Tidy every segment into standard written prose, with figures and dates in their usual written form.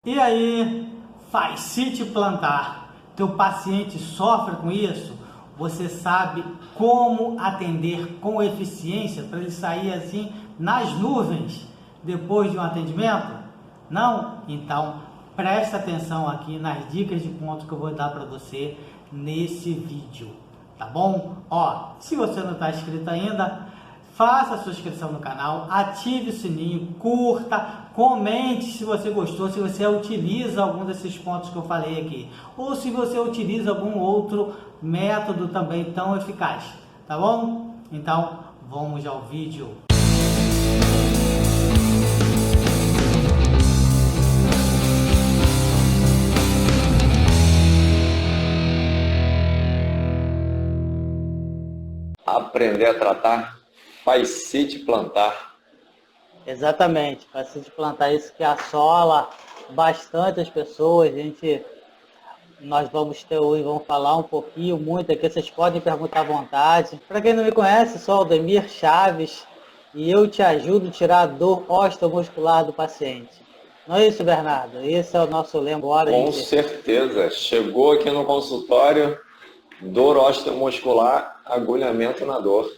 E aí, fascite plantar? Teu paciente sofre com isso? Você sabe como atender com eficiência para ele sair assim nas nuvens depois de um atendimento? Não? Então preste atenção aqui nas dicas de ponto que eu vou dar para você nesse vídeo, tá bom? Ó, se você não está inscrito ainda, faça a sua inscrição no canal, ative o sininho, curta, comente se você gostou, se você utiliza algum desses pontos que eu falei aqui, ou se você utiliza algum outro método também tão eficaz, tá bom? Então, vamos ao vídeo. Aprender a tratar, fascite plantar. Exatamente, fascite plantar, isso que assola bastante as pessoas. Nós vamos ter hoje, vamos falar um pouquinho, muito aqui, vocês podem perguntar à vontade. Para quem não me conhece, sou Aldemir Chaves e eu te ajudo a tirar a dor osteomuscular do paciente. Não é isso, Bernardo? Esse é o nosso lema agora. Com certeza, chegou aqui no consultório, dor osteomuscular, agulhamento na dor.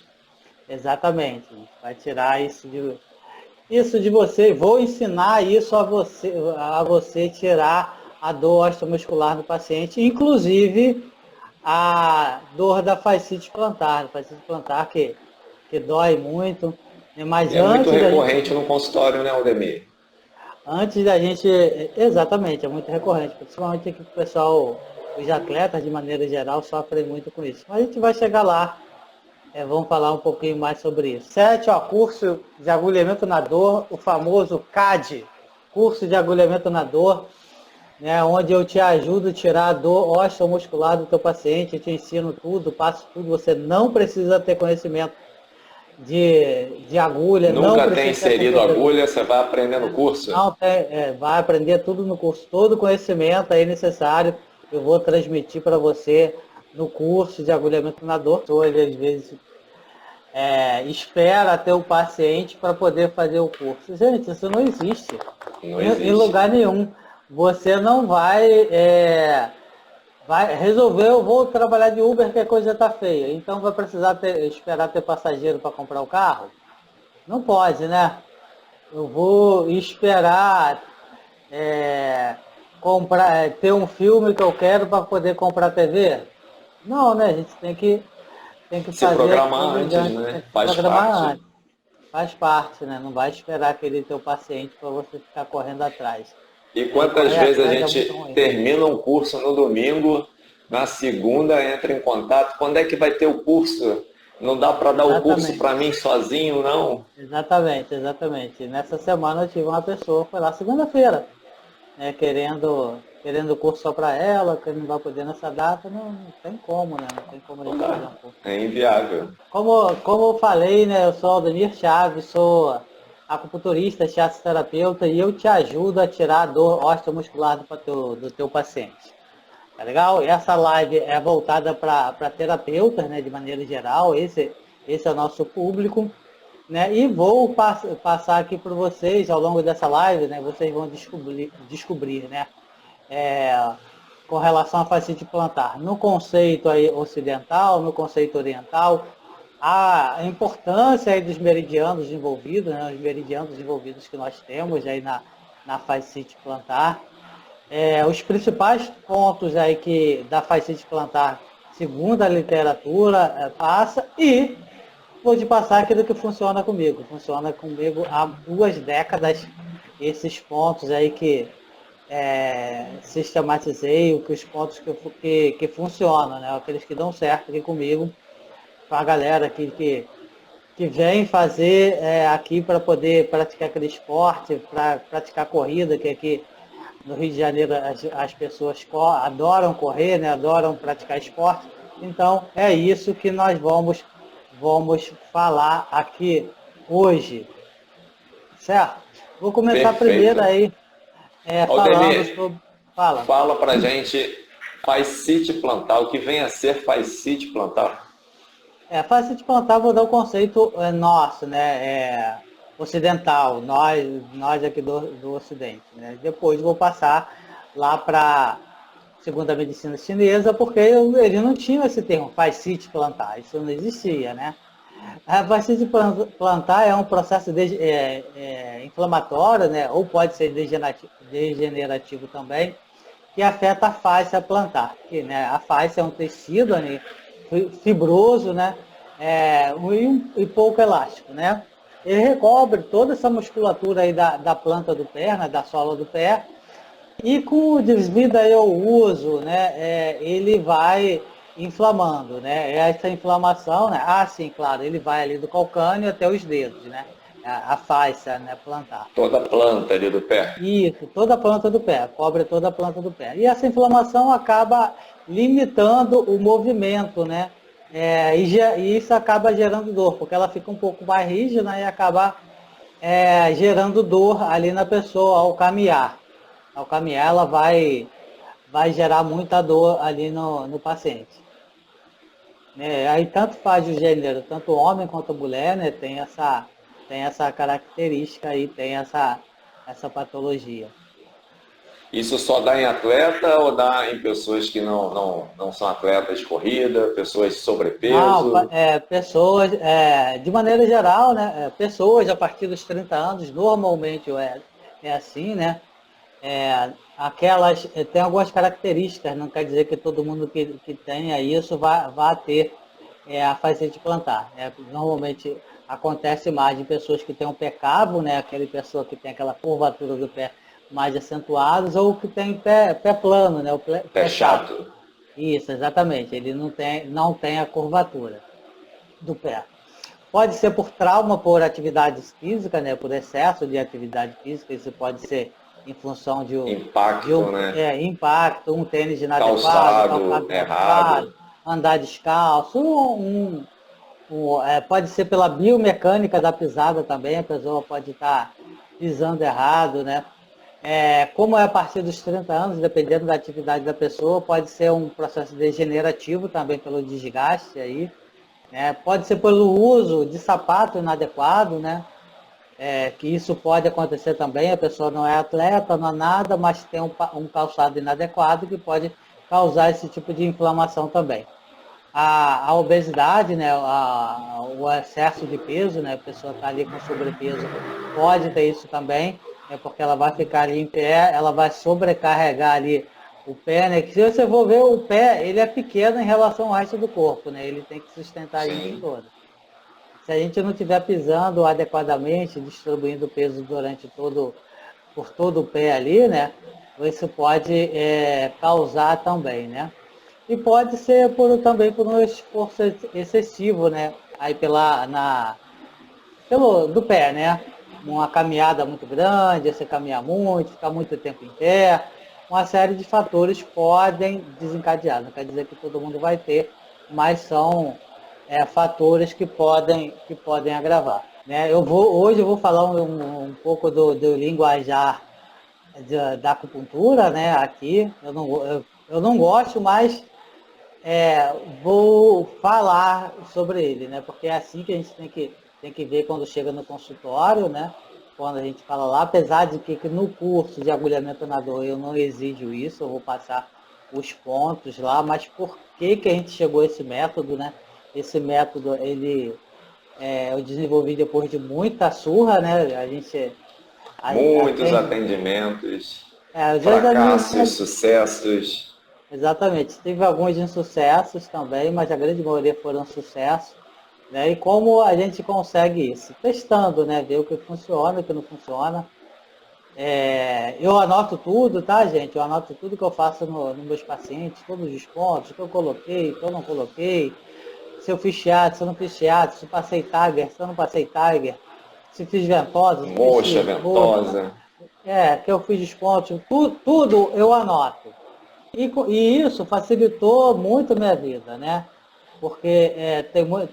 Exatamente, vai tirar isso de você. Vou ensinar isso a você tirar a dor osteomuscular do paciente, inclusive a dor da fascite plantar que dói muito. Mas E é muito recorrente no consultório, né, Aldemir? antes da gente, exatamente, é muito recorrente, principalmente aqui que o pessoal, os atletas de maneira geral, sofrem muito com isso. Mas a gente vai chegar lá. Vamos falar um pouquinho mais sobre isso. 7, ó, curso de agulhamento na dor, o famoso CAD, curso de agulhamento na dor, né, onde eu te ajudo a tirar a dor osteomuscular do teu paciente, eu te ensino tudo, passo tudo, você não precisa ter conhecimento de agulha, não Nunca tem precisa ter inserido computador. agulha, você vai aprender no curso? Não tem, vai aprender tudo no curso, todo o conhecimento aí necessário eu vou transmitir para você no curso de agulhamento na dor. Às vezes espera ter o paciente para poder fazer o curso. Gente, isso não existe. Não Em existe. lugar nenhum. Você não vai resolver, eu vou trabalhar de Uber que a coisa está feia. Então vai precisar esperar ter passageiro para comprar o carro? Não pode, né? Eu vou esperar ter um filme que eu quero para poder comprar TV? Não, né? A gente tem que Se fazer as programar coisas antes, antes, tem né? que Faz programar parte. antes. Faz parte, né? Não vai esperar aquele teu paciente para você ficar correndo atrás. E quantas Correr vezes a atrás é muito gente ruim. termina um curso no domingo, na segunda entra em contato, quando é que vai ter o curso? Não dá para dar o curso Exatamente. para mim sozinho, não? Exatamente. Nessa semana eu tive uma pessoa, foi lá segunda-feira, né, querendo curso só para ela, que não vai poder nessa data, não tem como, né? Não tem como a Não gente fazer um dá. curso. É inviável. Como eu falei, né, eu sou Aldemir Chaves, sou acupunturista, terapeuta e eu te ajudo a tirar a dor osteomuscular do teu paciente. Tá legal? Essa live é voltada para terapeutas, né, de maneira geral, esse é o nosso público, né, e vou passar aqui para vocês, ao longo dessa live, né, vocês vão descobrir, né, é, com relação à fascite plantar, no conceito aí ocidental, no conceito oriental, a importância aí dos meridianos envolvidos, né, os meridianos envolvidos que nós temos aí na fascite plantar, os principais pontos aí da fascite plantar, segundo a literatura, passa, e vou te passar aquilo que funciona comigo. Funciona comigo há 2 décadas, esses pontos aí que sistematizei, os pontos que funcionam, né? Aqueles que dão certo aqui comigo, para a galera que vem fazer aqui para poder praticar aquele esporte, para praticar corrida, que aqui no Rio de Janeiro as pessoas adoram correr, né? Adoram praticar esporte. Então é isso que nós vamos falar aqui hoje, certo? Vou começar primeiro Perfeito. aí falando Aldemir, sobre... Fala. fala pra gente fascite plantar, o que vem a ser fascite plantar? Fascite plantar, vou dar o conceito nosso, né? ocidental, nós aqui do Ocidente, né? Depois vou passar lá para segundo a medicina chinesa, porque eles não tinham esse termo, fascite plantar, isso não existia, né? A fascite plantar é um processo inflamatório, né? Ou pode ser degenerativo também, que afeta a face plantar, que, né, a face é um tecido, né, fibroso, né, e pouco elástico, né? Ele recobre toda essa musculatura aí da planta do pé, né, da sola do pé, e devido aí ao uso, né, ele vai inflamando, né? Essa inflamação, né? Ah, sim, claro, ele vai ali do calcânio até os dedos, né? A faixa, né, plantar. Toda a planta ali do pé. Isso, toda a planta do pé, cobre toda a planta do pé. E essa inflamação acaba limitando o movimento, né? E isso acaba gerando dor, porque ela fica um pouco mais rígida e acaba gerando dor ali na pessoa ao caminhar. Ao caminhar, ela vai gerar muita dor ali no paciente. Aí tanto faz o gênero, tanto homem quanto mulher, né? Tem essa característica aí, tem essa patologia. Isso só dá em atleta ou dá em pessoas que não são atletas de corrida, pessoas de sobrepeso? Não, pessoas, de maneira geral, né? Pessoas a partir dos 30 anos, normalmente é assim, né? Tem algumas características, não quer dizer que todo mundo que tenha isso vá ter a fascite plantar. Normalmente acontece mais de pessoas que têm um pé cavo, né? Aquela pessoa que tem aquela curvatura do pé mais acentuados, ou que tem pé plano, né? O Pé chato. Isso, exatamente. Ele não tem a curvatura do pé. Pode ser por trauma, por atividade física, né? Por excesso de atividade física. Isso pode ser em função de impacto, né? Impacto, um tênis inadequado, calçado errado, andar descalço, pode ser pela biomecânica da pisada também, a pessoa pode estar pisando errado, né? Como é a partir dos 30 anos, dependendo da atividade da pessoa, pode ser um processo degenerativo também pelo desgaste aí, né? Pode ser pelo uso de sapato inadequado, né? Que isso pode acontecer também, a pessoa não é atleta, não é nada, mas tem um calçado inadequado que pode causar esse tipo de inflamação também. A obesidade, né, o excesso de peso, né, a pessoa está ali com sobrepeso, pode ter isso também, porque ela vai ficar ali em pé, ela vai sobrecarregar ali o pé, né, que se você for ver o pé, ele é pequeno em relação ao resto do corpo, né, ele tem que sustentar isso todo. Se a gente não estiver pisando adequadamente, distribuindo o peso por todo o pé ali, né, isso pode causar também, né. E pode ser também por um esforço excessivo, né? Aí do pé, né? Uma caminhada muito grande, você caminhar muito, ficar muito tempo em pé. Uma série de fatores podem desencadear. Não quer dizer que todo mundo vai ter, mas são fatores que podem agravar. Né? Hoje eu vou falar um pouco do linguajar da acupuntura, né? Aqui. Eu não gosto, mas vou falar sobre ele, né? Porque é assim que a gente tem que ver quando chega no consultório, né? Quando a gente fala lá, apesar de que no curso de agulhamento na dor eu não exijo isso, eu vou passar os pontos lá, mas por que a gente chegou a esse método, né? Esse método, eu desenvolvi depois de muita surra, né? Muitos atendimentos, fracassos, sucessos. Exatamente. Teve alguns insucessos também, mas a grande maioria foram sucessos. Né? E como a gente consegue isso? Testando, né? Ver o que funciona, o que não funciona. Eu anoto tudo, tá, gente? Eu anoto tudo que eu faço nos meus pacientes, todos os pontos que eu coloquei, que eu não coloquei, se eu fiz shiatsu, se eu não fiz shiatsu, se eu passei Tiger, se eu não passei Tiger, se fiz ventosa, se moxa, fiz ventosa. que eu fiz os pontos, tudo eu anoto. E isso facilitou muito a minha vida, né? Porque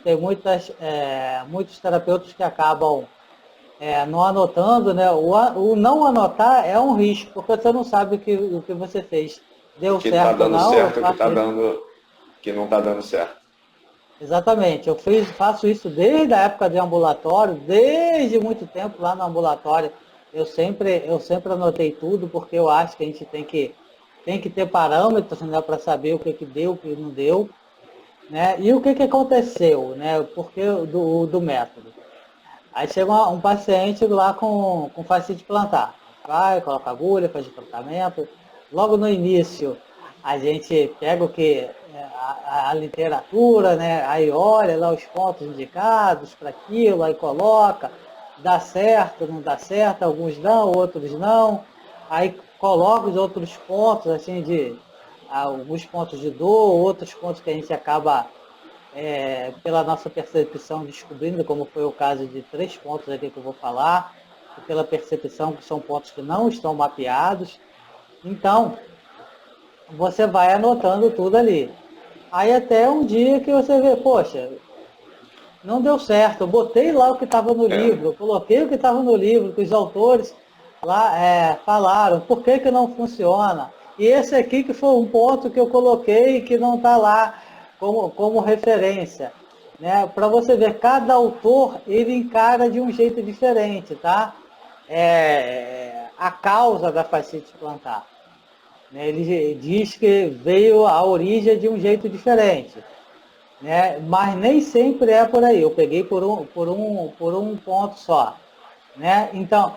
tem muitos terapeutas que acabam não anotando, né? O não anotar é um risco, porque você não sabe o que você fez. Deu que certo tá dando ou não. Certo, que tá dando, que não está dando certo. Exatamente, faço isso desde a época de ambulatório, desde muito tempo lá no ambulatório. Eu sempre anotei tudo, porque eu acho que a gente tem que ter parâmetros, né, para saber o que, que deu, o que não deu, né? E o que, que aconteceu, né? Porque do método. Aí chega um paciente lá com fascite plantar. Vai, coloca agulha, faz o tratamento. Logo no início, a gente pega o que a literatura, né? Aí olha lá os pontos indicados para aquilo, aí coloca, dá certo, não dá certo, alguns dão, outros não. Aí coloca os outros pontos, assim, alguns pontos de dor, outros pontos que a gente acaba pela nossa percepção, descobrindo, como foi o caso de 3 pontos aqui que eu vou falar, e pela percepção que são pontos que não estão mapeados. Então, você vai anotando tudo ali. Aí até um dia que você vê, poxa, não deu certo, eu botei lá o que estava no livro, eu coloquei o que estava no livro, que os autores lá falaram, por que, que não funciona? E esse aqui que foi um ponto que eu coloquei que não está lá como referência. Né? Para você ver, cada autor ele encara de um jeito diferente, tá? A causa da fascite plantar. Né? Ele diz que veio a origem de um jeito diferente. Né? Mas nem sempre é por aí. Eu peguei por um ponto só. Né? Então,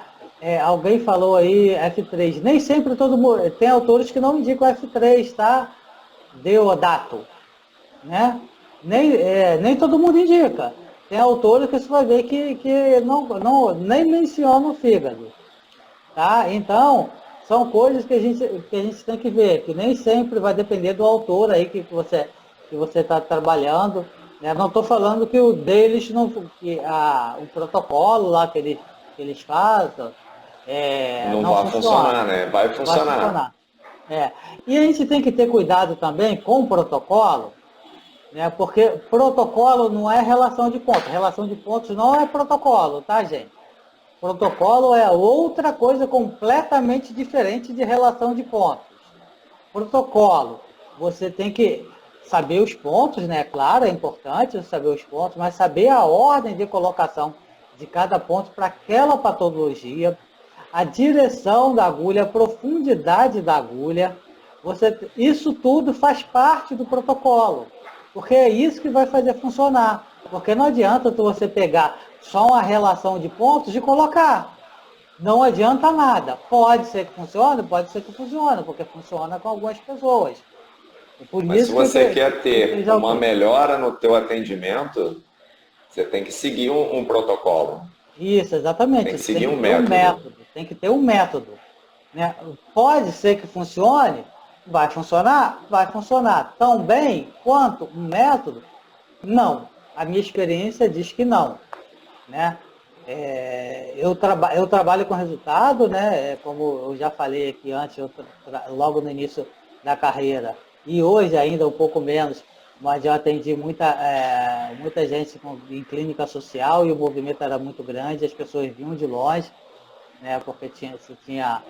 alguém falou aí F3. Nem sempre todo mundo. Tem autores que não indicam F3, tá? Deodato. Né? Nem todo mundo indica. Tem autores que você vai ver que nem menciona o fígado. Tá? Então, são coisas que a gente tem que ver, que nem sempre vai depender do autor aí que você está trabalhando. Né? Não estou falando que o deles, não, o protocolo lá que eles fazem Não não vai funciona. funcionar, né? Vai Vai funcionar. funcionar. E a gente tem que ter cuidado também com o protocolo, né? Porque protocolo não é relação de pontos. Relação de pontos não é protocolo, tá, gente? Protocolo é outra coisa completamente diferente de relação de pontos. Protocolo, você tem que saber os pontos, né? Claro, é importante saber os pontos, mas saber a ordem de colocação de cada ponto para aquela patologia, a direção da agulha, a profundidade da agulha. Isso tudo faz parte do protocolo, porque é isso que vai fazer funcionar. Porque não adianta você pegar só uma relação de pontos e colocar. Não adianta nada. Pode ser que funcione, pode ser que funcione, porque funciona com algumas pessoas. E por Mas se isso que você quer ter aqueles uma autores. melhora no teu atendimento, você tem que seguir um protocolo. Isso, Tem exatamente. que Você tem seguir que um ter um método. método. Tem que ter um método. Né? Pode ser que funcione, vai funcionar? Vai funcionar tão bem quanto um método? Não. A minha experiência diz que não. Né? Eu trabalho com resultado, né? Como eu já falei aqui antes, logo no início da carreira, e hoje ainda um pouco menos, mas eu atendi muita gente em clínica social e o movimento era muito grande, as pessoas vinham de longe, né? Porque se tinha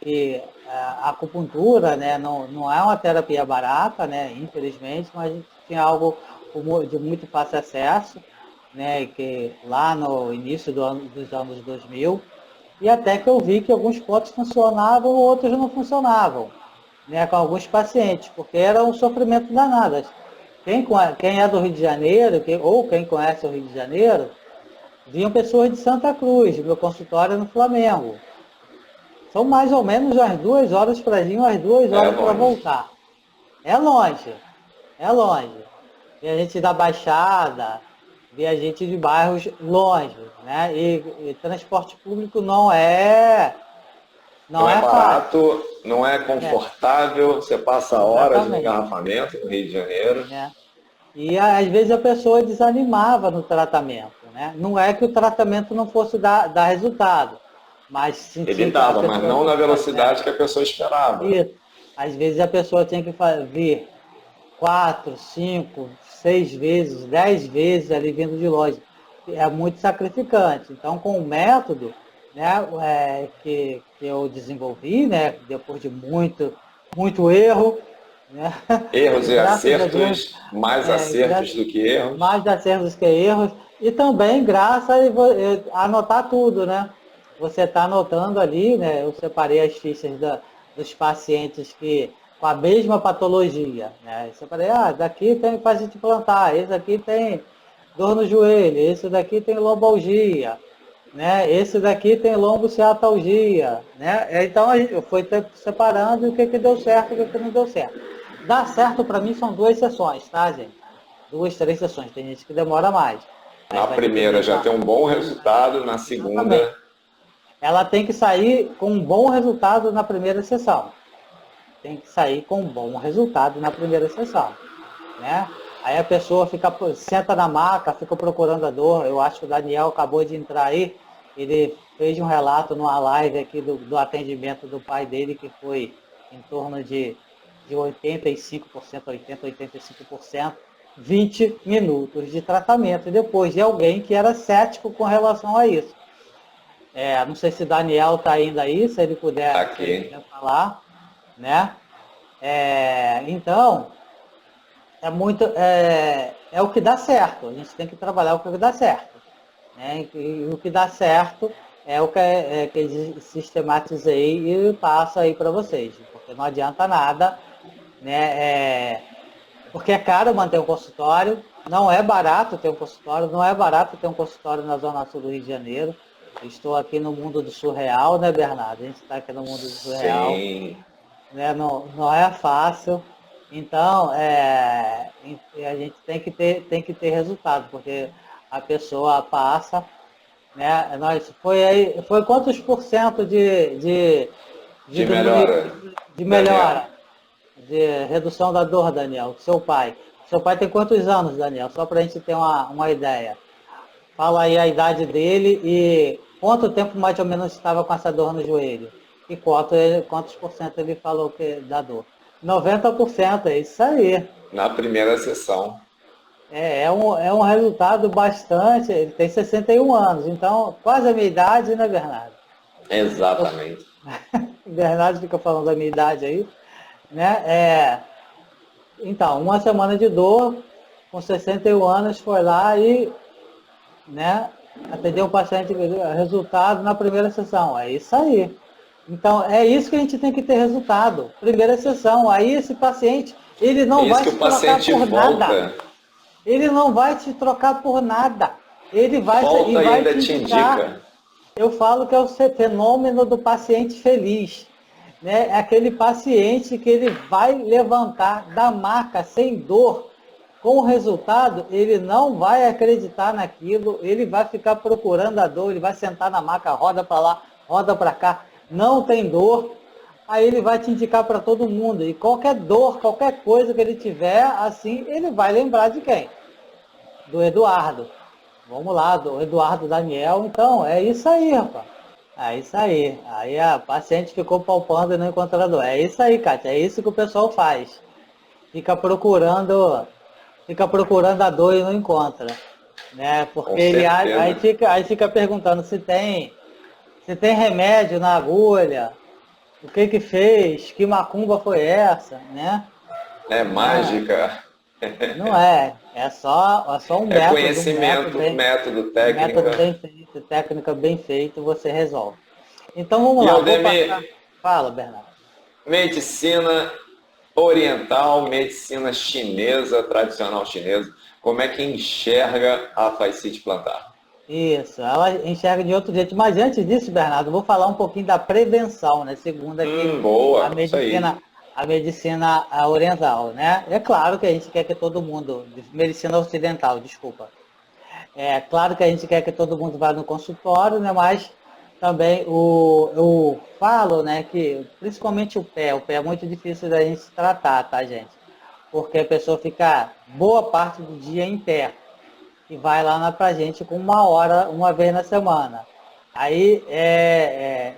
que a acupuntura, né, não é uma terapia barata, né, infelizmente, mas tinha algo de muito fácil acesso, né, que lá no início dos anos 2000, e até que eu vi que alguns pontos funcionavam, outros não funcionavam, né, com alguns pacientes, porque era um sofrimento danado. Quem é do Rio de Janeiro, ou quem conhece o Rio de Janeiro, vinham pessoas de Santa Cruz, meu consultório é no Flamengo. São mais ou menos umas 2 horas para ir, umas 2 horas para Longe. voltar. É longe, é longe. E a gente da Baixada, e a gente de bairros longe, né? E transporte público Não não é é fácil. barato, não é É, confortável, você passa horas no exatamente. engarrafamento no Rio de Janeiro. Né? E às vezes a pessoa desanimava no tratamento, né? Não é que o tratamento não fosse dar resultado, mas Ele sentia que a dava, mas pessoa não tinha na que fazer. velocidade que a pessoa esperava. Isso. Às vezes a pessoa tinha que vir 4, 5, 6 vezes, 10 vezes ali vindo de longe. É muito sacrificante. Então, com o método, né, que eu desenvolvi, né, depois de muito, muito erro, né? Erros e Graças a acertos, Deus, mais acertos do que erros. mais acertos que erros. E também graça a anotar tudo, né? Você está anotando ali, né? Eu separei as fichas dos pacientes que com a mesma patologia, né? Eu separei, daqui tem paciente plantar, esse aqui tem dor no joelho, esse daqui tem lombalgia, né? Esse daqui tem lombociatalgia, né? Então a gente foi separando o que deu certo e o que não deu certo. Dar certo para mim são 2 sessões, tá, gente? 2, 3 sessões. Tem gente que demora mais. Aí Na vai primeira depender já tem um bom resultado, na Exatamente. segunda. Ela tem que sair com um bom resultado na primeira sessão. Tem que sair com um bom resultado na primeira sessão, né? Aí a pessoa senta na maca, fica procurando a dor. Eu acho que o Daniel acabou de entrar aí. Ele fez um relato numa live aqui do atendimento do pai dele, que foi em torno de 85%, 80%, 85%, 20 minutos de tratamento. E depois de alguém que era cético com relação a isso. Não sei se o Daniel está ainda aí, se ele puder falar, né? Então, é o que dá certo. A gente tem que trabalhar o que dá certo, né? E o que dá certo é o que eu sistematizei e passo aí para vocês, porque não adianta nada, né? Porque é caro manter um consultório, não é barato ter um consultório, não é barato ter um consultório na Zona Sul do Rio de Janeiro. Eu estou aqui no mundo do surreal, né, Bernardo? A gente está aqui no mundo do surreal. Sim. Né? Não é fácil. Então, a gente tem que ter resultado, porque a pessoa passa, né? Foi quantos por cento De melhora. de Daniel. melhora, de redução da dor, Daniel? Seu pai. Seu pai tem quantos anos, Daniel? Só para a gente ter uma ideia. Fala aí a idade dele e quanto tempo mais ou menos estava com essa dor no joelho. E quantos por cento ele falou que da dor. 90%, é isso aí. Na primeira sessão. É um resultado bastante. Ele tem 61 anos, então quase a minha idade, né, Bernardo? Exatamente. Bernardo fica falando da minha idade aí, né? Então, uma semana de dor, com 61 anos, foi lá e, né, atendeu o paciente, resultado na primeira sessão. É isso aí. Então, é isso que a gente tem que ter resultado. Primeira sessão. Aí esse paciente, ele não vai te trocar por nada. Ele não vai te trocar por nada. Ele vai Volta e e vai ainda te te indicar. indica. Eu falo que é o fenômeno do paciente feliz. Né? É aquele paciente que ele vai levantar da maca sem dor. Com o resultado, ele não vai acreditar naquilo, ele vai ficar procurando a dor, ele vai sentar na maca, roda para lá, roda para cá, não tem dor, aí ele vai te indicar para todo mundo. E qualquer dor, qualquer coisa que ele tiver, assim, ele vai lembrar de quem? Do Eduardo. Vamos lá, do Eduardo Daniel. Então, é isso aí, rapaz. É isso aí. Aí a paciente ficou palpando e não encontrou a dor. É isso aí, Kátia. É isso que o pessoal faz. Fica procurando a dor e não encontra. Né? Porque aí fica perguntando se tem remédio na agulha, o que fez, que macumba foi essa, né? É mágica. Não é, é só um É método, conhecimento, método, um método técnica. bem feito, técnica bem feita, você resolve. Então vamos E lá, vou Aldemir, passar. Fala, Bernardo. medicina oriental, medicina chinesa, tradicional chinesa, como é que enxerga a fascite plantar? Isso, ela enxerga de outro jeito. Mas antes disso, Bernardo, eu vou falar um pouquinho da prevenção, né? Segundo aqui Boa, isso aí. a medicina oriental, né? É claro que a gente quer que todo mundo, medicina ocidental, desculpa. É claro que a gente quer que todo mundo vá no consultório, né? Mas também eu falo, né, que principalmente o pé é muito difícil da gente tratar, tá, gente? Porque a pessoa fica boa parte do dia em pé e vai lá pra gente com 1 hora, uma vez na semana. Aí é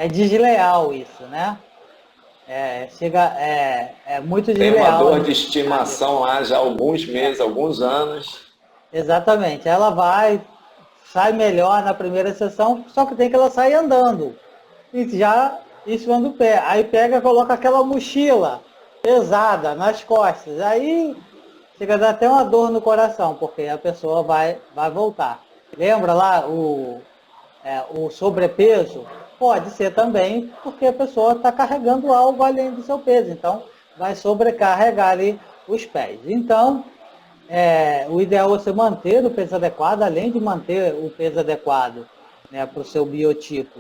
desleal isso, né? É muito Tem uma desleal a dor de gente ficar isso. estimação lá já há alguns meses, alguns anos. Exatamente. Ela sai melhor na primeira sessão, só que tem que ela sair andando. E já esfriando o pé. Aí pega, coloca aquela mochila. pesada nas costas. Aí chega a dar até uma dor no coração, porque a pessoa vai voltar. Lembra lá o sobrepeso? Pode ser também porque a pessoa está carregando algo além do seu peso. Então, vai sobrecarregar ali os pés. Então, o ideal é você manter o peso adequado, além de manter o peso adequado, né, para o seu biotipo.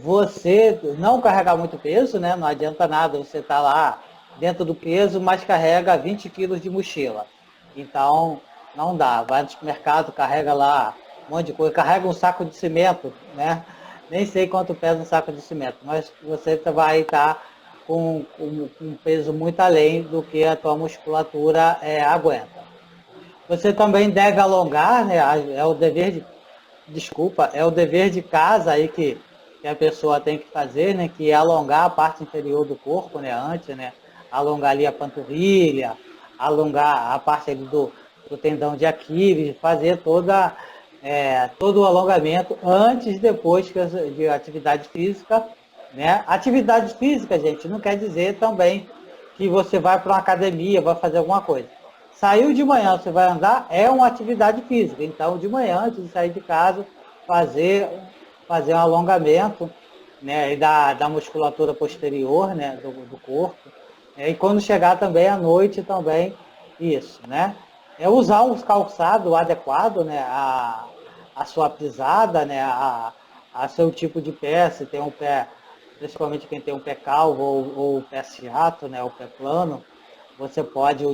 Você não carregar muito peso, né? Não adianta nada você estar lá dentro do peso, mas carrega 20 quilos de mochila. Então, não dá. Vai no supermercado, carrega lá um monte de coisa, carrega um saco de cimento, né? Nem sei quanto pesa um saco de cimento, mas você vai estar com um peso muito além do que a tua musculatura aguenta. Você também deve alongar, né? É o dever de casa aí que a pessoa tem que fazer, né? Que é alongar a parte inferior do corpo, né? Antes, né? Alongar ali a panturrilha, alongar a parte ali do tendão de Aquiles, fazer todo o alongamento antes e depois de atividade física, né? Atividade física, gente, não quer dizer também que você vai para uma academia, vai fazer alguma coisa. Saiu de manhã, você vai andar, é uma atividade física. Então, de manhã, antes de sair de casa, fazer um alongamento, né, da musculatura posterior, né, do corpo. E quando chegar também à noite, também isso, né? É usar um calçado adequado, né, a sua pisada, né, a seu tipo de pé, se tem um pé, principalmente quem tem um pé calvo ou o pé chato, né, o pé plano, você pode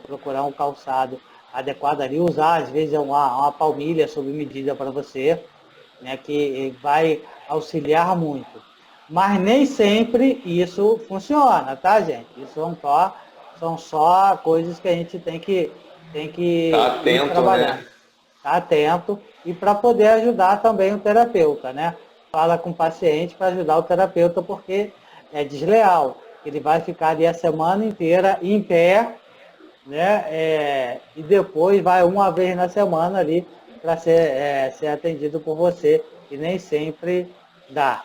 procurar um calçado adequado ali, usar às vezes uma palmilha sob medida para você, né, que vai auxiliar muito. Mas nem sempre isso funciona, tá, gente? Isso são só coisas que a gente tem que Tá ir atento, trabalhando. né? Tá atento e para poder ajudar também o terapeuta, né? Fala com o paciente para ajudar o terapeuta, porque é desleal. Ele vai ficar ali a semana inteira em pé, né? E depois vai uma vez na semana ali para ser atendido por você, e nem sempre dá,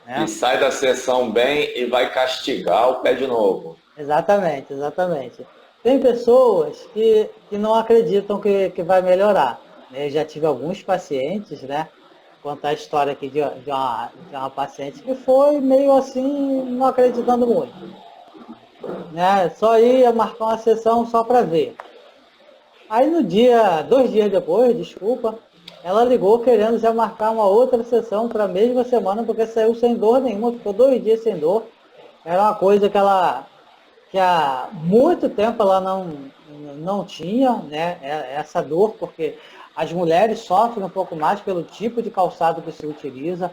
E né? sai da sessão bem e vai castigar o pé de novo. Exatamente, exatamente. Tem pessoas que não acreditam que vai melhorar, né? Eu já tive alguns pacientes, né? Contar a história aqui de uma paciente que foi meio assim, não acreditando muito, né? Só ia marcar uma sessão só para ver. Aí no dia, 2 dias depois, desculpa, ela ligou querendo já marcar uma outra sessão para a mesma semana, porque saiu sem dor nenhuma, ficou 2 dias sem dor. Era uma coisa que há muito tempo ela não tinha, né, essa dor, porque as mulheres sofrem um pouco mais pelo tipo de calçado que se utiliza.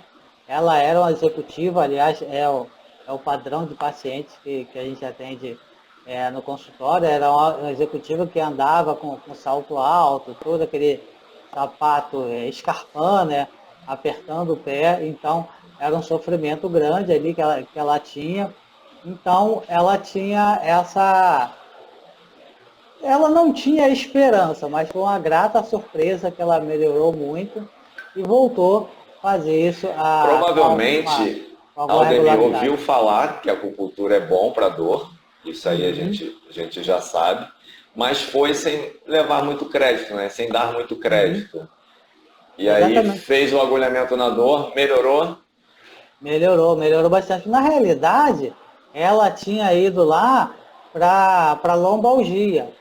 Ela era uma executiva, aliás, é o padrão de pacientes que a gente atende no consultório. Era uma executiva que andava com salto alto, todo aquele sapato escarpando, né, apertando o pé. Então, era um sofrimento grande ali que ela tinha. Então, ela não tinha esperança, mas foi uma grata surpresa que ela melhorou muito e voltou a fazer isso Provavelmente, com alguma Aldemir regularidade. ouviu falar que a acupuntura é bom para dor, isso aí a Uhum, gente, a gente já sabe, mas foi sem levar muito crédito, né? Sem dar muito uhum, crédito. E aí exatamente. fez o agulhamento na dor, melhorou. Melhorou bastante. Na realidade, ela tinha ido lá para lombalgia.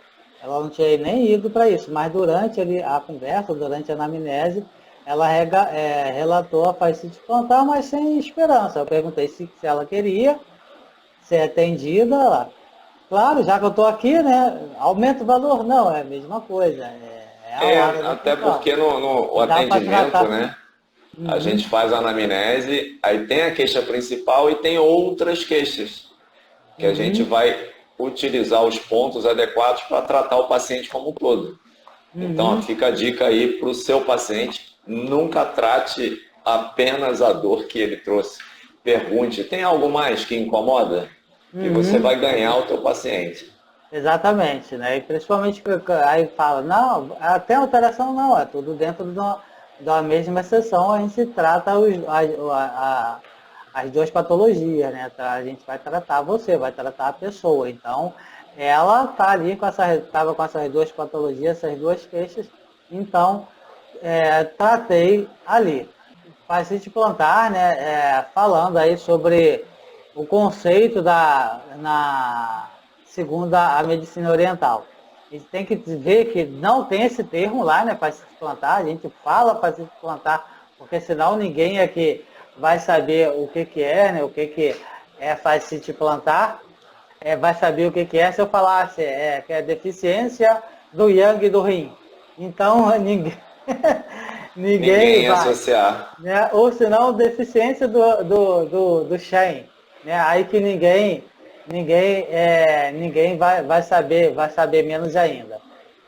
Ela não tinha nem ido para isso, mas durante a conversa, durante a anamnese, ela relatou a fascite plantar, mas sem esperança. Eu perguntei se ela queria ser atendida. Claro, já que eu estou aqui, né? Aumenta o valor? Não, é a mesma coisa. É a hora da Até sessão. porque no Dá para atendimento, tratar. né? A gente Uhum, faz a anamnese, aí tem a queixa principal e tem outras queixas, que a gente uhum, vai utilizar os pontos adequados para tratar o paciente como um todo. Então, uhum, fica a dica aí para o seu paciente, nunca trate apenas a dor que ele trouxe. Pergunte, tem algo mais que incomoda? E você uhum. vai ganhar o teu paciente. Exatamente, né? E principalmente aí fala, não, até alteração não, é tudo dentro da mesma sessão, a gente trata as duas patologias, né? A gente vai tratar você, vai tratar a pessoa. Então, ela tá ali estava com essas duas patologias, essas duas queixas, então tratei ali. Paciente plantar, né? Falando aí sobre o conceito segundo a medicina oriental. A gente tem que ver que não tem esse termo lá, né, paciente plantar, a gente fala paciente plantar, porque senão ninguém aqui vai saber o que é, né, o que é paciente plantar, vai saber o que é se eu falasse que é deficiência do yang e do rim. Então, ninguém Ninguém vai, associar. né? Ou senão deficiência do Shen, né? Aí que ninguém vai saber menos ainda,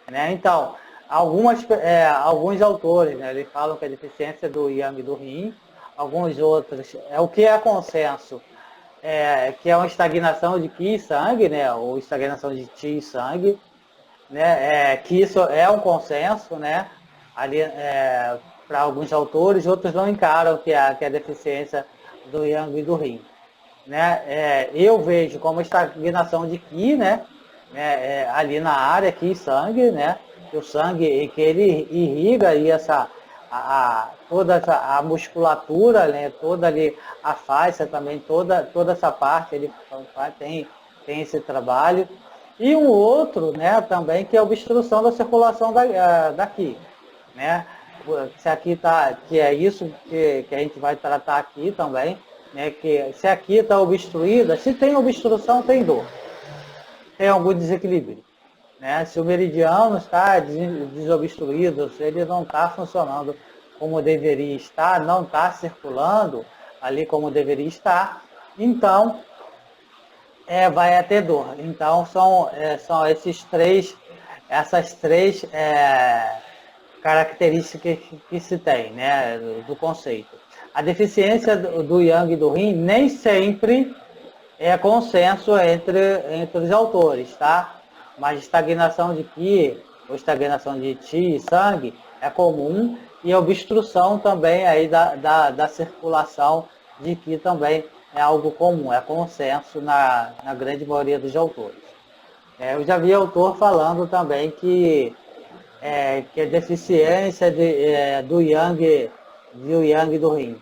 né? Então, alguns autores, né, eles falam que a deficiência do Yang e do Yin, alguns outros, o que é consenso, que é uma estagnação de Qi e sangue, né? Ou estagnação de Qi e sangue, né? Que isso é um consenso, né? Ali, para alguns autores, outros não encaram que a deficiência do Yang e do Yin, né? Eu vejo como estagnação de Qi, né? Ali na área Qi e sangue, né? Que o sangue que ele irriga aí toda a musculatura, né? Toda ali a face também, toda essa parte ele tem esse trabalho. E um outro, né, também, que é a obstrução da circulação daqui, né? Se aqui tá, que é isso que a gente vai tratar aqui também, né? Que se aqui está obstruída, se tem obstrução, tem dor, tem algum desequilíbrio, né? Se o meridiano está desobstruído, se ele não está funcionando como deveria estar, não está circulando ali como deveria estar, então vai ter dor. Então são essas três características que se tem, né, do conceito. A deficiência do Yang e do Yin nem sempre é consenso entre os autores, tá? Mas estagnação de Qi ou estagnação de Qi e sangue é comum, e a obstrução também aí da circulação de Qi também é algo comum, é consenso na grande maioria dos autores. Eu já vi autor falando também que a deficiência do Yang e do Yin,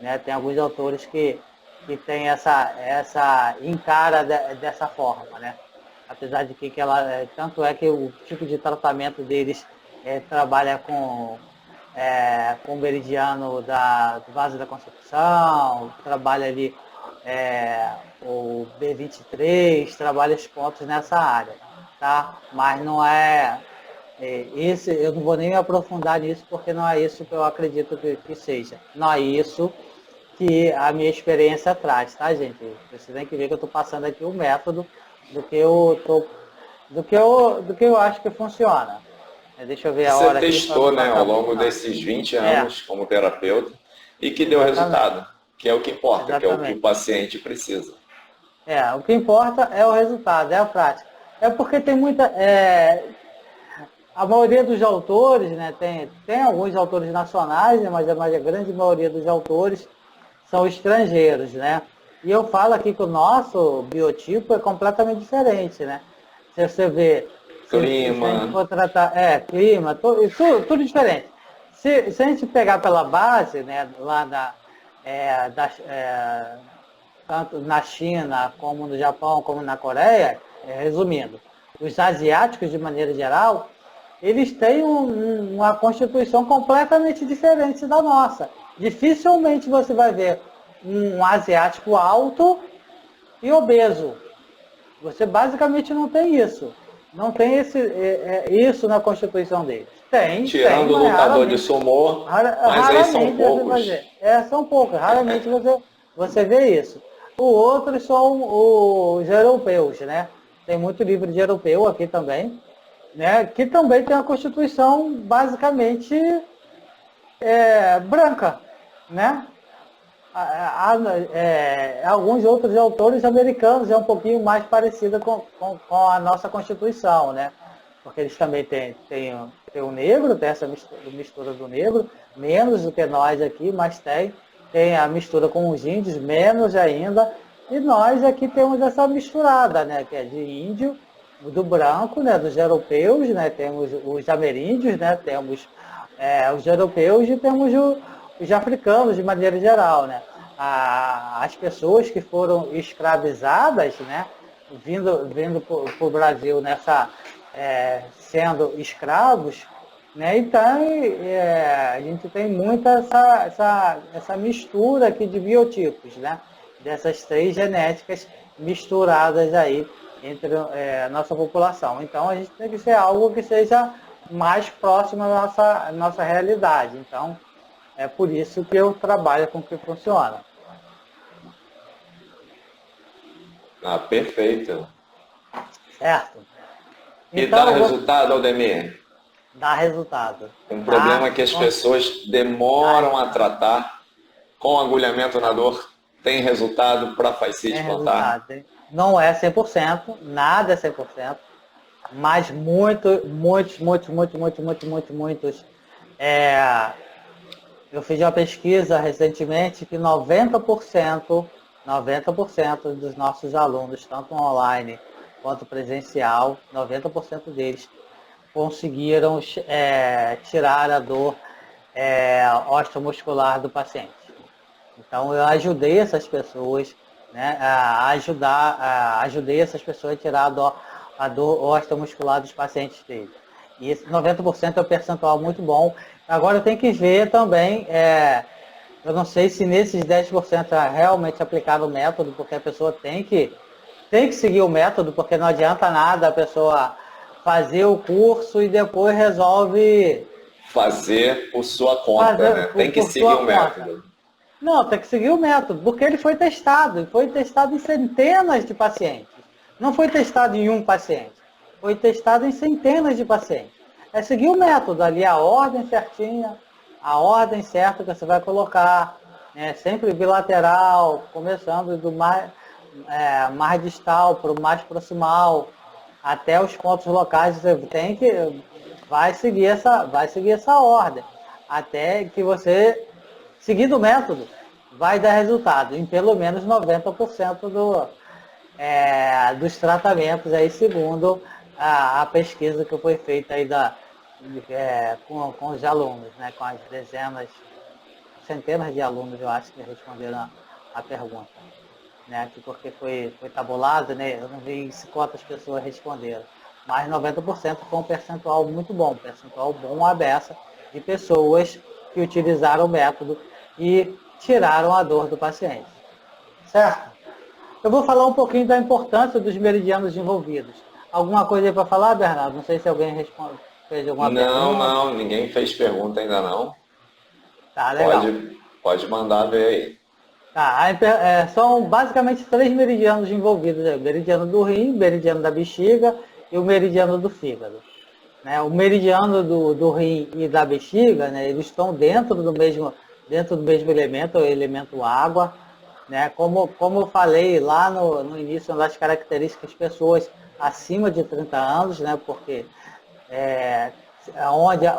né? Tem alguns autores que tem essa encara dessa forma, né? Apesar de que ela, tanto é que o tipo de tratamento deles trabalha com o meridiano do vaso da Concepção, trabalha ali o B23, trabalha os pontos nessa área, tá? Mas não eu não vou nem me aprofundar nisso, porque não é isso que eu acredito que seja. Não é isso que a minha experiência traz, tá, gente? Vocês têm que ver que eu estou passando aqui o método do que eu acho que funciona. Deixa eu ver a hora aqui. Você testou, né, ao longo desses 20 anos como terapeuta, e que deu resultado, que é o que importa, que é o que o paciente precisa. O que importa é o resultado, é a prática. É porque tem muita... a maioria dos autores, né, tem alguns autores nacionais, né, mas a grande maioria dos autores são estrangeiros, né? E eu falo aqui que o nosso biotipo é completamente diferente, né? Se você vê... Clima... Se a gente for tratar... clima, tudo diferente. Se a gente pegar pela base, né, lá tanto na China, como no Japão, como na Coreia, resumindo, os asiáticos, de maneira geral, eles têm uma constituição completamente diferente da nossa. Dificilmente você vai ver um asiático alto e obeso. Você basicamente não tem isso. Não tem isso na constituição deles. Tirando o lutador de sumô, mas aí são poucos. São poucos. Raramente você vê isso. Os outros são os europeus, né? Tem muito livro de europeu aqui também, né? Que também tem uma constituição basicamente branca, né? Alguns outros autores americanos é um pouquinho mais parecida com a nossa Constituição, né? Porque eles também têm o negro, tem essa mistura do negro, menos do que nós aqui, mas tem. tem a mistura com os índios, menos ainda, e nós aqui temos essa misturada, né, que é de índio, do branco, né, dos europeus, né, temos os ameríndios, né, temos os europeus e temos os africanos de maneira geral, né. As pessoas que foram escravizadas, né, vindo para o Brasil sendo escravos, né? Então, a gente tem muita essa mistura aqui de biotipos, né? Dessas 3 genéticas misturadas aí entre a nossa população. Então, a gente tem que ser algo que seja mais próximo à nossa realidade. Então, é por isso que eu trabalho com o que funciona. Ah, perfeito. Certo? E Então, dá resultado, Aldemir? dá resultado. Um problema que as pessoas demoram a tratar com agulhamento na dor tem resultado para fascite Tem plantar? resultado. Não é 100%, nada é 100%, mas muitos. Eu fiz uma pesquisa recentemente que 90% dos nossos alunos, tanto online quanto presencial, 90% deles conseguiram tirar a dor osteomuscular do paciente. Então eu ajudei essas pessoas, né, ajudei essas pessoas a tirar a dor osteomuscular dos pacientes dele. E esse 90% é um percentual muito bom. Agora eu tenho que ver também, eu não sei se nesses 10% é realmente aplicado o método, porque a pessoa tem que seguir o método, porque não adianta nada a pessoa fazer o curso e depois resolve fazer por sua conta, né? Tem que seguir o método. Não, tem que seguir o método, porque ele foi testado em centenas de pacientes. Não foi testado em um paciente, foi testado em centenas de pacientes. É seguir o método ali, a ordem certinha, a ordem certa que você vai colocar, né? Sempre bilateral, começando do mais distal para o mais proximal, até os pontos locais, você vai seguir essa ordem, até que você, seguindo o método, vai dar resultado em pelo menos 90% dos tratamentos, aí, segundo a pesquisa que foi feita aí com os alunos, né, com as centenas de alunos, eu acho, que responderam a pergunta. Né, porque foi tabulado, né, eu não vi quantas pessoas responderam, mas 90% foi um percentual muito bom, percentual bom à beça de pessoas que utilizaram o método e tiraram a dor do paciente. Certo? Eu vou falar um pouquinho da importância dos meridianos envolvidos. Alguma coisa aí para falar, Bernardo? Não sei se alguém fez alguma pergunta. Não, ninguém fez pergunta ainda não. Tá, legal. Pode mandar ver aí. Tá, são basicamente 3 meridianos envolvidos, o meridiano do rim, o meridiano da bexiga e o meridiano do fígado. Né? O meridiano do rim e da bexiga, né, eles estão dentro do mesmo elemento, o elemento água. Né? Como eu falei lá no início, das características, pessoas acima de 30 anos, né, porque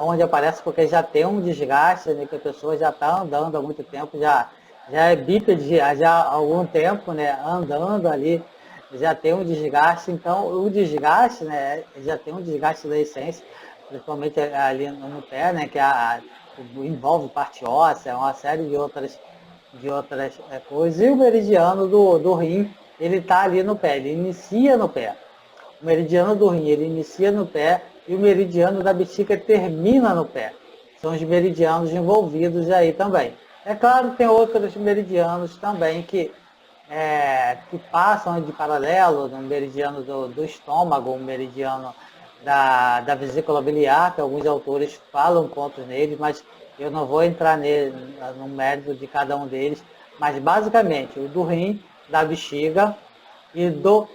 onde aparece porque já tem um desgaste, né, que a pessoa já está andando há muito tempo, já é bípede já há algum tempo, né, andando ali, já tem um desgaste. Então o desgaste, né, já tem um desgaste da essência, principalmente ali no pé, né, que envolve parte óssea, uma série de outras coisas. E o meridiano do rim, ele está ali no pé, ele inicia no pé. O meridiano do rim, ele inicia no pé, e o meridiano da bexiga termina no pé. São os meridianos envolvidos aí também. É claro que tem outros meridianos também que passam de paralelo, no meridiano do estômago, o meridiano da vesícula biliar, que alguns autores falam pontos nele, mas eu não vou entrar no mérito de cada um deles. Mas basicamente, o do rim, da bexiga e do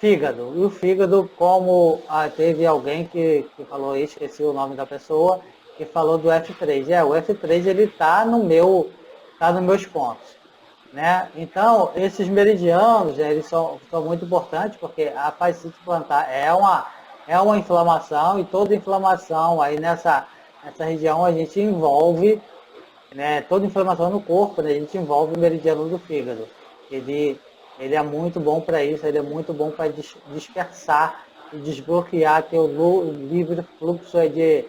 fígado. E o fígado, como teve alguém que falou, esqueci o nome da pessoa, que falou do F3. O F3 ele está nos meus pontos. Né? Então, esses meridianos, eles são muito importantes, porque a fascite plantar é uma inflamação, e toda inflamação aí nessa região a gente envolve né, toda inflamação no corpo, né, a gente envolve o meridiano do fígado. Ele é muito bom para isso, ele é muito bom para dispersar e desbloquear teu livre fluxo de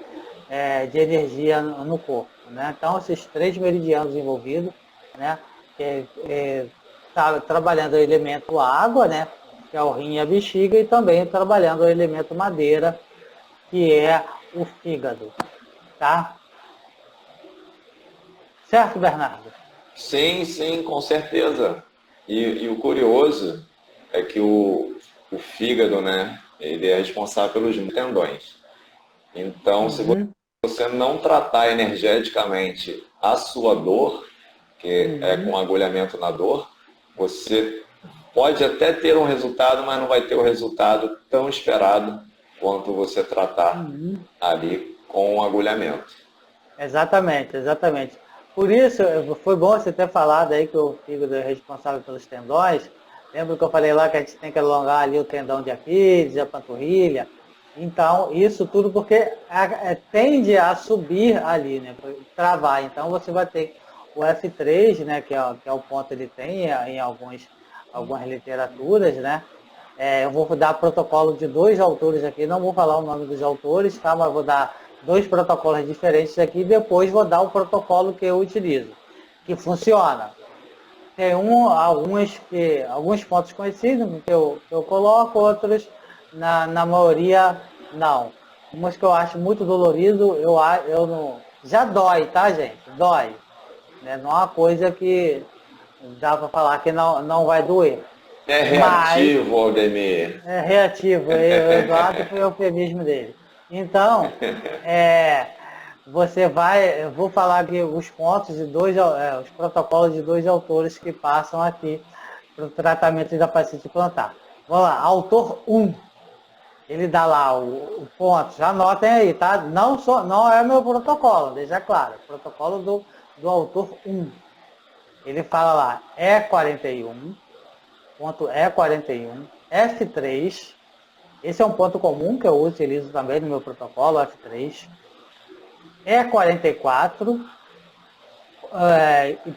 energia no corpo. Né? Então, esses 3 meridianos envolvidos, né, tá trabalhando o elemento água, né, que é o rim e a bexiga, e também trabalhando o elemento madeira, que é o fígado. Tá? Certo, Bernardo? Sim, sim, com certeza. E o curioso é que o fígado, né, ele é responsável pelos tendões. Então, se Uhum, você não tratar energeticamente a sua dor, que é uhum, com agulhamento na dor, você pode até ter um resultado, mas não vai ter o resultado tão esperado quanto você tratar uhum. ali com o agulhamento. Exatamente, exatamente. Por isso, foi bom você ter falado aí que o fígado é responsável pelos tendões. Lembra que eu falei lá que a gente tem que alongar ali o tendão de Aquiles, a panturrilha? Então, isso tudo porque tende a subir ali, né? Travar. Então, você vai ter o F3, né? Que é o ponto que ele tem em algumas literaturas, né? Eu vou dar protocolo de 2 autores aqui, não vou falar o nome dos autores, tá? Mas vou dar 2 protocolos diferentes aqui e depois vou dar o protocolo que eu utilizo, que funciona. Tem alguns pontos conhecidos que eu coloco, outros, na maioria, não. Umas que eu acho muito dolorido, eu não... Já dói, tá, gente? Dói. Né? Não é uma coisa que dá para falar que não vai doer. É Mas reativo, Aldemir. é reativo, o Eduardo foi o eufemismo dele. Então, é, eu vou falar aqui os pontos os protocolos de 2 autores que passam aqui para o tratamento da paciente plantar. Vamos lá, autor 1, ele dá lá o ponto, já anotem aí, tá? Não é meu protocolo, deixa claro, protocolo do autor 1. Ele fala lá, E41, ponto E41, F3, esse é um ponto comum que eu utilizo também no meu protocolo, F3. E44,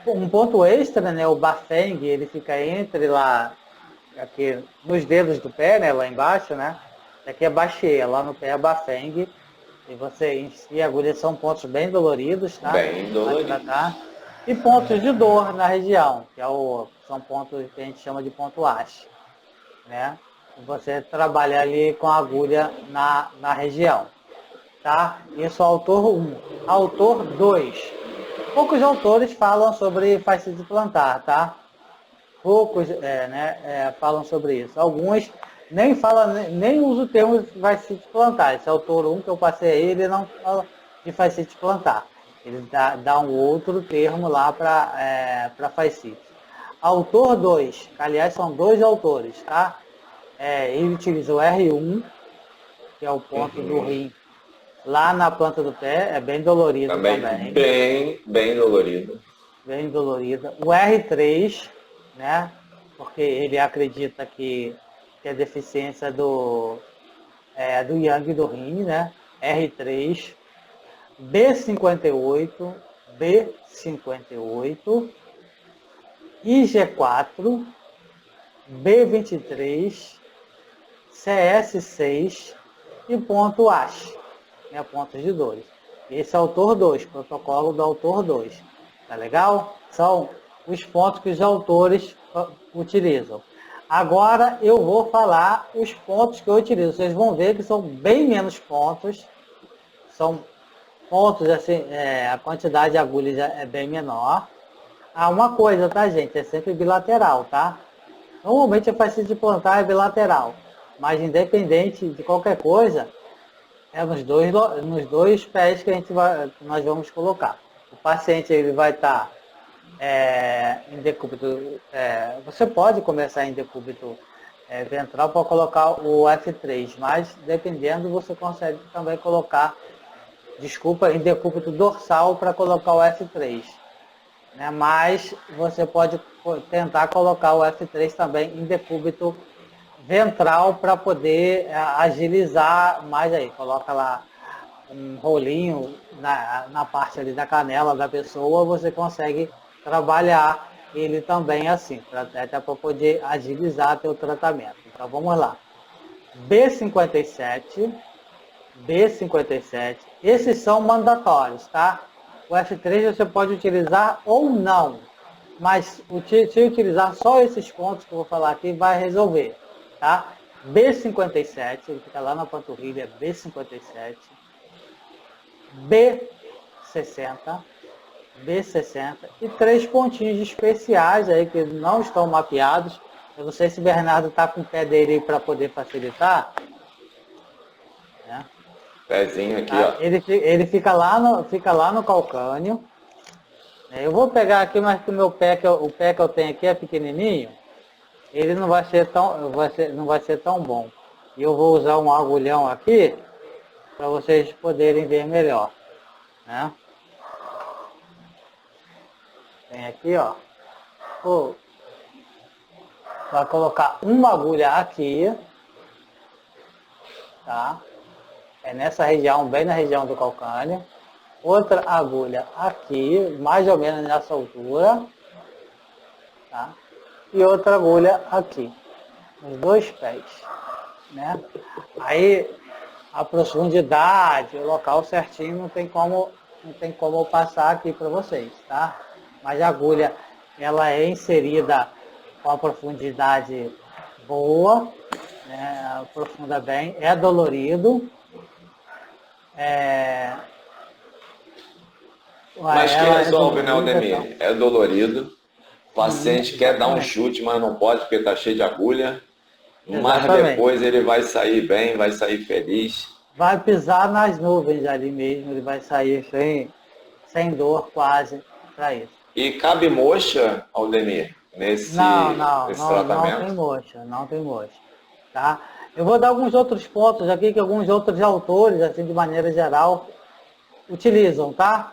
um ponto extra, né, o Bafeng, ele fica entre lá, aqui nos dedos do pé, né, lá embaixo, né? Aqui é Baixeia, lá no pé é Bafeng. E você enfia a agulha, são pontos bem doloridos, tá? Bem Para dolorido. tratar. E pontos de dor na região, que são pontos que a gente chama de ponto haste, né? Você trabalha ali com a agulha na região, tá? Isso é o autor 1. Autor 2. Poucos autores falam sobre fascite plantar, tá? Poucos falam sobre isso. Alguns nem usam o termo fascite plantar. Esse autor 1 que eu passei aí, ele não fala de fascite plantar. Ele dá um outro termo lá para fascite. Autor 2, que aliás são 2 autores, tá? Ele utiliza o R1, que é o ponto do Uhum. rim, lá na planta do pé, é bem dolorido Também também, bem, bem dolorido. bem dolorida. O R3, né, porque ele acredita que é deficiência do yang do rim, né, R3, B58, B58, IG4, B23, CS6 e ponto ASH, né, pontos de dores. Esse é o autor 2, protocolo do autor 2. Tá legal? São os pontos que os autores utilizam. Agora eu vou falar os pontos que eu utilizo. Vocês vão ver que são bem menos pontos. São pontos, assim, a quantidade de agulhas é bem menor. Uma coisa, tá, gente? É sempre bilateral, tá? Normalmente a fascite de plantar é bilateral. Mas independente de qualquer coisa, é nos dois pés que nós vamos colocar. O paciente ele vai estar em decúbito. Você pode começar em decúbito ventral para colocar o F3, mas dependendo você consegue também colocar, em decúbito dorsal para colocar o F3. Né? Mas você pode tentar colocar o F3 também em decúbito ventral para poder agilizar mais aí. Coloca lá um rolinho na parte ali da canela da pessoa, você consegue trabalhar ele também assim, até para poder agilizar teu tratamento. Então vamos lá. B57, esses são mandatórios, tá? O F3 você pode utilizar ou não, mas se utilizar só esses pontos que eu vou falar aqui, vai resolver, tá? B57, ele fica lá na panturrilha, B57, B60, B60 e 3 pontinhos especiais aí que não estão mapeados. Eu não sei se o Bernardo está com o pé dele para poder facilitar. Né? Pezinho aqui, Tá? ó. Ele fica lá no calcânio. Eu vou pegar aqui, mas que o pé que eu tenho aqui é pequenininho, ele não vai ser tão bom. E eu vou usar um agulhão aqui para vocês poderem ver melhor. Né? Tem aqui, ó. Vai colocar uma agulha aqui, tá? É nessa região, bem na região do calcânio. Outra agulha aqui, mais ou menos nessa altura, tá? E outra agulha aqui, nos 2 pés, né? Aí a profundidade, o local certinho não tem como eu passar aqui para vocês, tá? Mas a agulha ela é inserida com a profundidade boa, né? Aprofunda bem, é dolorido. Mas que resolve, né, Aldemir? É dolorido. O paciente quer dar um chute, mas não pode porque está cheio de agulha. Mas depois ele vai sair bem, vai sair feliz. Vai pisar nas nuvens ali mesmo, ele vai sair sem dor quase para isso. E cabe moxa, Aldemir, nesse tratamento? Não tem moxa. Tá? Eu vou dar alguns outros pontos aqui que alguns outros autores, assim, de maneira geral, utilizam, tá?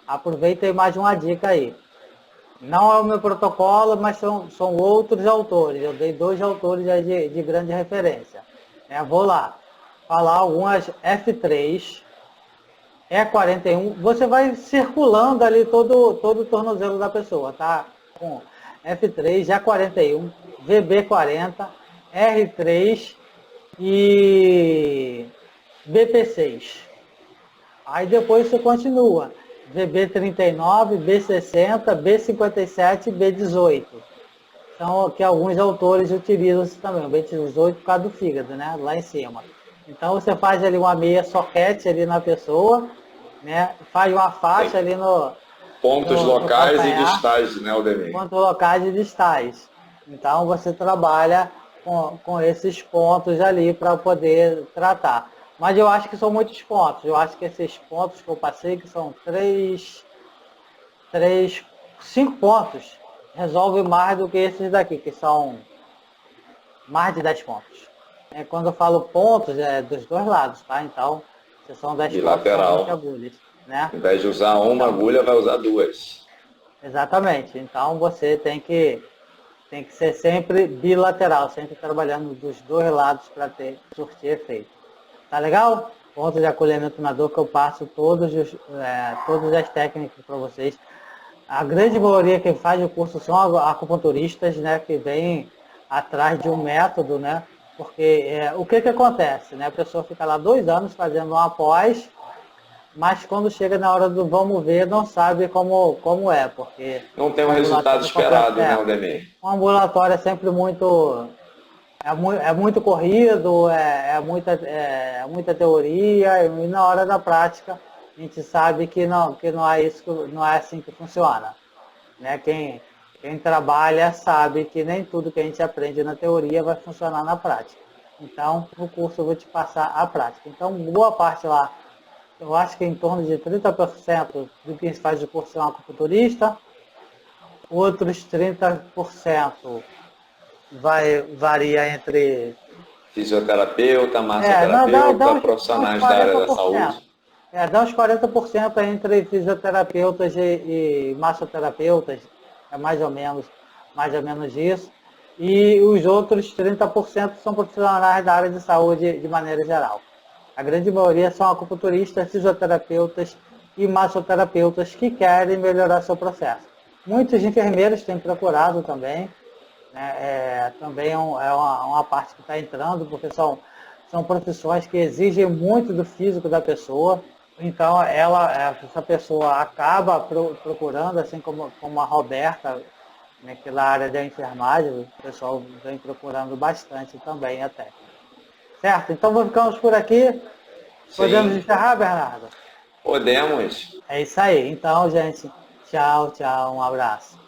Aproveita mais uma dica aí. Não é o meu protocolo, mas são outros autores. Eu dei 2 autores aí de grande referência. Vou lá falar algumas F3, E41. Você vai circulando ali todo o tornozelo da pessoa, tá? Com F3, E41, VB40, R3 e BP6. Aí depois você continua. VB39, B60, B57 e B18. São que alguns autores utilizam também, o B18 por causa do fígado, né? Lá em cima. Então você faz ali uma meia soquete ali na pessoa, né? Faz uma faixa ali no... Pontos locais e distais, né, Aldemir? Pontos locais e distais. Então você trabalha com esses pontos ali para poder tratar. Mas eu acho que são muitos pontos. Eu acho que esses pontos que eu passei, que são 5 pontos, resolve mais do que esses daqui, que são mais de 10 pontos. Quando eu falo pontos, é dos 2 lados, tá? Então, são 10 bilateral. Pontos, 20 agulhas. Né? Ao invés de usar uma agulha, vai usar 2. Exatamente. Então, você tem que ser sempre bilateral, sempre trabalhando dos 2 lados para surtir efeito. Tá legal? Pontos de acolhimento na dor que eu passo todas as técnicas para vocês. A grande maioria que faz o curso são acupunturistas, né, que vêm atrás de um método, né, porque o que acontece, né, a pessoa fica lá 2 anos fazendo uma pós, mas quando chega na hora do vamos ver, não sabe como é, porque... Não tem um resultado esperado, né, Aldemir? O ambulatório é sempre muito... É muito corrido, é muita teoria, e na hora da prática a gente sabe que não é isso, não é assim que funciona. Né? Quem trabalha sabe que nem tudo que a gente aprende na teoria vai funcionar na prática. Então, no curso eu vou te passar a prática. Então, boa parte lá, eu acho que em torno de 30% do que a gente faz de curso é um acupunturista, outros 30% varia entre... fisioterapeuta, massoterapeuta, profissionais da área da saúde. Dá uns 40% entre fisioterapeutas e massoterapeutas, é mais ou menos isso. E os outros 30% são profissionais da área de saúde de maneira geral. A grande maioria são acupunturistas, fisioterapeutas e massoterapeutas que querem melhorar seu processo. Muitos enfermeiros têm procurado também, né? Também é uma parte que está entrando, porque são profissões que exigem muito do físico da pessoa. Então, essa pessoa acaba procurando, assim como a Roberta, né, que na área da enfermagem, o pessoal vem procurando bastante também até. Certo? Então, ficamos por aqui. Podemos encerrar, Bernardo? Podemos. É isso aí. Então, gente, tchau, tchau, um abraço.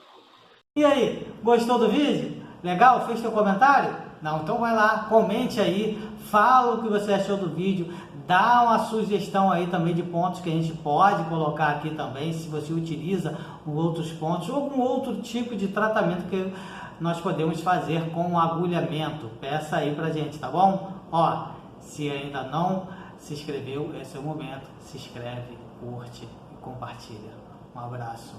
E aí, gostou do vídeo? Legal? Fez seu comentário? Não, então vai lá, comente aí, fala o que você achou do vídeo, dá uma sugestão aí também de pontos que a gente pode colocar aqui também, se você utiliza outros pontos ou algum outro tipo de tratamento que nós podemos fazer com agulhamento. Peça aí pra gente, tá bom? Ó, se ainda não se inscreveu, esse é o momento, se inscreve, curte e compartilha. Um abraço.